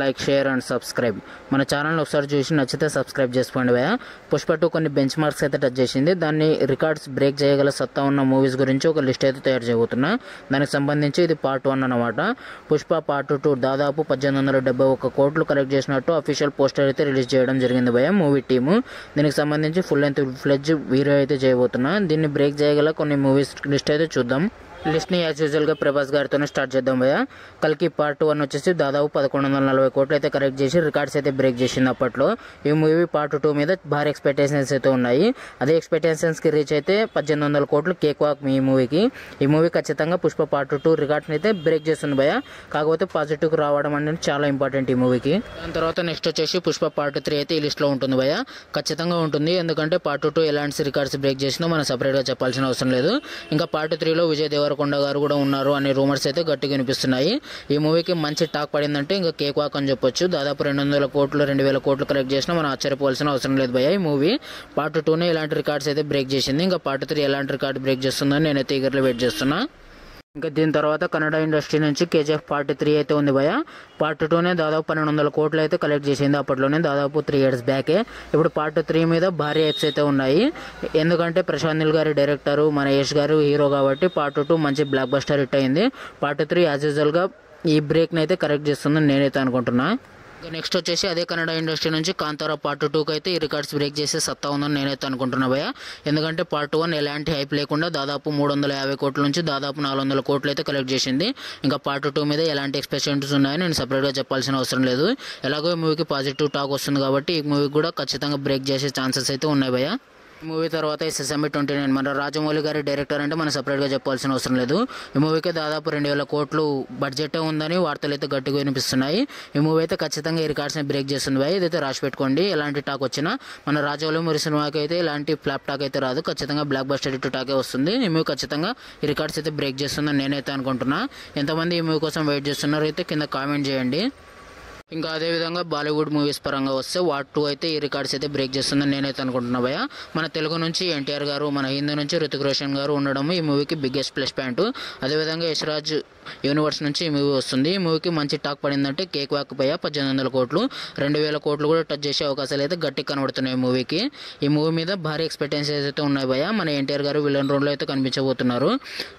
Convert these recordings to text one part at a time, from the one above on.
Like share and subscribe మన channel ఒకసారి చూసి నచ్చితే సబ్స్క్రైబ్ చేసుకోండి భయ్యా. పుష్ప 2 కొన్ని బెంచ్ మార్క్స్ అయితే టచ్ చేసింది. దాన్ని రికార్డ్స్ బ్రేక్ చేయగల సత్తా ఉన్న మూవీస్ గురించి ఒక లిస్ట్ అయితే తయారు చేయబోతున్నా. దానికి సంబంధించి ఇది పార్ట్ 1 అన్నమాట. పుష్ప పార్ట్ 2 దాదాపు 1871 కోట్లు కలెక్ట్ చేసినట్టు అఫీషియల్ పోస్టర్ అయితే రిలీజ్ చేయడం జరిగింది భయ్యా మూవీ టీము. దీనికి సంబంధించి ఫుల్ లెంత్ ఫ్లెడ్జ్ వీడియో అయితే చేయబోతున్నా. దీన్ని బ్రేక్ చేయగల కొన్ని మూవీస్ లిస్ట్ అయితే చూద్దాం. లిస్ట్ని యాజ్ యూజువల్గా ప్రభాస్ గారితోనే స్టార్ట్ చేద్దాం భయ్యా. కల్కి పార్ట్ 1 వచ్చేసి దాదాపు 1140 కోట్లు అయితే కరెక్ట్ చేసి రికార్డ్స్ అయితే బ్రేక్ చేసింది అప్పట్లో. ఈ మూవీ పార్ట్ 2 మీద భారీ ఎక్స్పెక్టేషన్స్ అయితే ఉన్నాయి. అదే ఎక్స్పెక్టేషన్స్కి రీచ్ అయితే 1800 కోట్లు కేక్ వాక్ ఈ మూవీకి. ఈ మూవీ ఖచ్చితంగా పుష్ప పార్ట్ 2 రికార్డ్ని అయితే బ్రేక్ చేస్తుంది భయ్యా. కాకపోతే పాజిటివ్కి రావడం అనేది చాలా ఇంపార్టెంట్ ఈ మూవీకి. దాని తర్వాత నెక్స్ట్ వచ్చేసి పుష్ప పార్ట్ 3 అయితే ఈ లిస్ట్లో ఉంటుంది భయ్యా. ఖచ్చితంగా ఉంటుంది, ఎందుకంటే పార్ట్ 2 ఎలాంటి రికార్డ్స్ బ్రేక్ చేసినా మనం సపరేట్గా చెప్పాల్సిన అవసరం లేదు. ఇంకా పార్ట్ 3లో విజయ్ దేవరకొండ గారు కూడా ఉన్నారు అనే రూమర్స్ అయితే గట్టిగా వినిపిస్తున్నాయి. ఈ మూవీకి మంచి టాక్ పడిందంటే ఇంకా కేక్ వాక్ అని చెప్పొచ్చు. దాదాపు 200 కోట్లు 2000 కోట్లు కలెక్ట్ చేసినా మనం ఆశ్చర్యపోవాల్సిన అవసరం లేదు భయ్యా. ఈ మూవీ పార్ట్ 2నే ఇలాంటి రికార్డ్స్ అయితే బ్రేక్ చేసింది. ఇంకా పార్ట్ 3 ఎలాంటి రికార్డ్ బ్రేక్ చేస్తుందని నేనైతే ఈగర్లీ వెయిట్ చేస్తున్నా. ఇంకా దీని తర్వాత కన్నడ ఇండస్ట్రీ నుంచి కేజీఎఫ్ పార్ట్ 3 అయితే ఉంది భయ్యా. పార్ట్ 2నే దాదాపు 1200 కోట్లు అయితే కలెక్ట్ చేసింది అప్పట్లోనే, దాదాపు 3 years బ్యాకే. ఇప్పుడు పార్ట్ 3 మీద భారీ హైప్స్ అయితే ఉన్నాయి. ఎందుకంటే ప్రశాంత్ నీల్ గారి డైరెక్టరు, మన యష్ గారు హీరో కాబట్టి పార్ట్ 2 మంచి బ్లాక్ బస్టర్ హిట్ అయింది. పార్ట్ 3 యాజ్ యూజువల్గా ఈ బ్రేక్ని అయితే కరెక్ట్ చేస్తుందని నేనైతే అనుకుంటున్నా. నెక్స్ట్ వచ్చేసి అదే కన్నడ ఇండస్ట్రీ నుంచి కాంతారా పార్ట్ 2కి అయితే ఈ రికార్డ్స్ బ్రేక్ చేసే సత్తా ఉందని నేనైతే అనుకుంటున్నా భయ్యా. ఎందుకంటే పార్ట్ 1 ఎలాంటి హైప్ లేకుండా దాదాపు 350 కోట్ల నుంచి దాదాపు 400 కోట్లు అయితే కలెక్ట్ చేసింది. ఇంకా పార్ట్ 2 మీద ఎలాంటి ఎక్స్పెక్టేషన్స్ ఉన్నాయని నేను సపరేట్గా చెప్పాల్సిన అవసరం లేదు. ఎలాగో ఈ మూవీకి పాజిటివ్ టాక్ వస్తుంది కాబట్టి ఈ మూవీ కూడా ఖచ్చితంగా బ్రేక్ చేసే ఛాన్సెస్ అయితే ఉన్నాయి భయ్యా. ఈ మూవీ తర్వాత సెసమి 29 మన రాజమౌళి గారి డైరెక్టర్ అంటే మనం సపరేట్గా చెప్పాల్సిన అవసరం లేదు. ఈ మూవీకి దాదాపు 2000 కోట్లు బడ్జెట్ ఉందని వార్తలు అయితే గట్టిగా వినిపిస్తున్నాయి. ఈ మూవీ అయితే ఖచ్చితంగా ఈ రికార్డ్స్ని బ్రేక్ చేస్తుంది భయ్యా. ఇదైతే రాసి పెట్టుకోండి. ఎలాంటి టాక్ వచ్చినా మన రాజమౌళి మూవీ సినిమాకి అయితే ఇలాంటి ఫ్లాప్ టాక్ అయితే రాదు, ఖచ్చితంగా బ్లాక్ బస్టర్ హిట్ టాకే వస్తుంది. ఈ మూవీ ఖచ్చితంగా ఈ రికార్డ్స్ అయితే బ్రేక్ చేస్తుందని నేనైతే అనుకుంటున్నా. ఎంతమంది ఈ మూవీ కోసం వెయిట్ చేస్తున్నారో అయితే కింద కామెంట్ చేయండి. ఇంకా అదేవిధంగా బాలీవుడ్ మూవీస్ పరంగా వస్తే వాట్ 2 అయితే ఈ రికార్డ్స్ అయితే బ్రేక్ చేస్తుందని నేనైతే అనుకుంటున్నా భయ్యా. మన తెలుగు నుంచి ఎన్టీఆర్ గారు, మన హిందీ నుంచి రుతిక్ రోషన్ గారు ఉండడం ఈ మూవీకి బిగ్గెస్ట్ ప్లస్ పాయింట్. అదేవిధంగా యశ్రాజ్ యూనివర్స్ నుంచి ఈ మూవీ వస్తుంది. ఈ మూవీకి మంచి టాక్ పడిందంటే కేక్ వాక్ భయ్యా. 1800 కోట్లు 2000 కోట్లు కూడా టచ్ చేసే అవకాశాలు అయితే గట్టి కనబడుతున్నాయి ఈ మూవీకి. ఈ మూవీ మీద భారీ ఎక్స్పెక్టేషన్స్ అయితే ఉన్నాయి భయ్యా. మన ఎన్టీఆర్ గారు విలన్ రోల్లో అయితే కనిపించబోతున్నారు.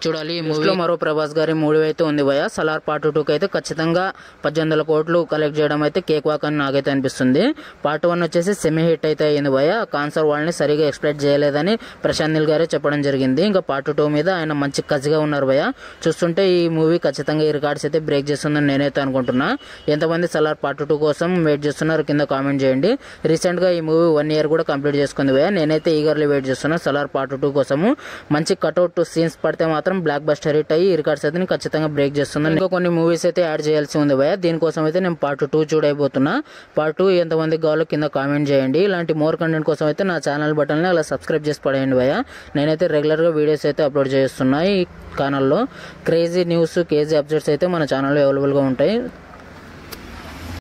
చూడాలి. ఈ మూవీలో మరో ప్రభాస్ గారి మూవీ అయితే ఉంది భయ్యా. సలార్ పార్ట్ 2కి అయితే ఖచ్చితంగా 1800 కోట్లు కలెక్ట్ చేయడం అయితే కేక్ వాక్ అని నాకైతే అనిపిస్తుంది. పార్ట్ 1 వచ్చేసి సెమీ హిట్ అయితే అయింది భయ్యా. కాన్సర్ వాళ్ళని సరిగా ఎక్స్పెక్ట్ చేయలేదని ప్రశాంత్ నీల్ గారే చెప్పడం జరిగింది. ఇంకా పార్ట్ 2 మీద ఆయన మంచి కజిగా ఉన్నారు భయ్యా. చూస్తుంటే ఈ మూవీ ఖచ్చితంగా ఈ రికార్డ్స్ అయితే బ్రేక్ చేస్తుందని నేనైతే అనుకుంటున్నా. ఎంతమంది సలార్ పార్ట్ 2 కోసం వెయిట్ చేస్తున్నారు కింద కామెంట్ చేయండి. రీసెంట్గా ఈ మూవీ 1 year కూడా కంప్లీట్ చేసుకుంది భయ్యా. నేనైతే ఈగర్లీ వెయిట్ చేస్తున్నా సలార్ పార్ట్ 2 కోసము. మంచి కట్అవుట్ సీన్స్ పడితే మాత్రం బ్లాక్ బస్టర్ హిట్ అయ్యి ఈ రికార్డ్స్ అయితే ఖచ్చితంగా బ్రేక్ చేస్తున్నాను. ఇంకా కొన్ని మూవీస్ అయితే యాడ్ చేయాల్సి ఉంది భయ్యా. దీనికోసం అయితే నేను పార్ట్ 2 చూడైపోతున్నా. పార్ట్ 2 ఎంతమంది కావాలో కింద కామెంట్ చేయండి. ఇలాంటి మోర్ కంటెంట్ కోసం అయితే నా ఛానల్ బటన్ని అలా సబ్స్క్రైబ్ చేసి పడేయండి భయ్యా. నేనైతే రెగ్యులర్గా వీడియోస్ అయితే అప్లోడ్ చేస్తున్నా ఈ ఛానల్లో. క్రేజీ న్యూస్, క్రేజీ అప్డేట్స్ అయితే మన ఛానల్లో అవైలబుల్గా ఉంటాయి.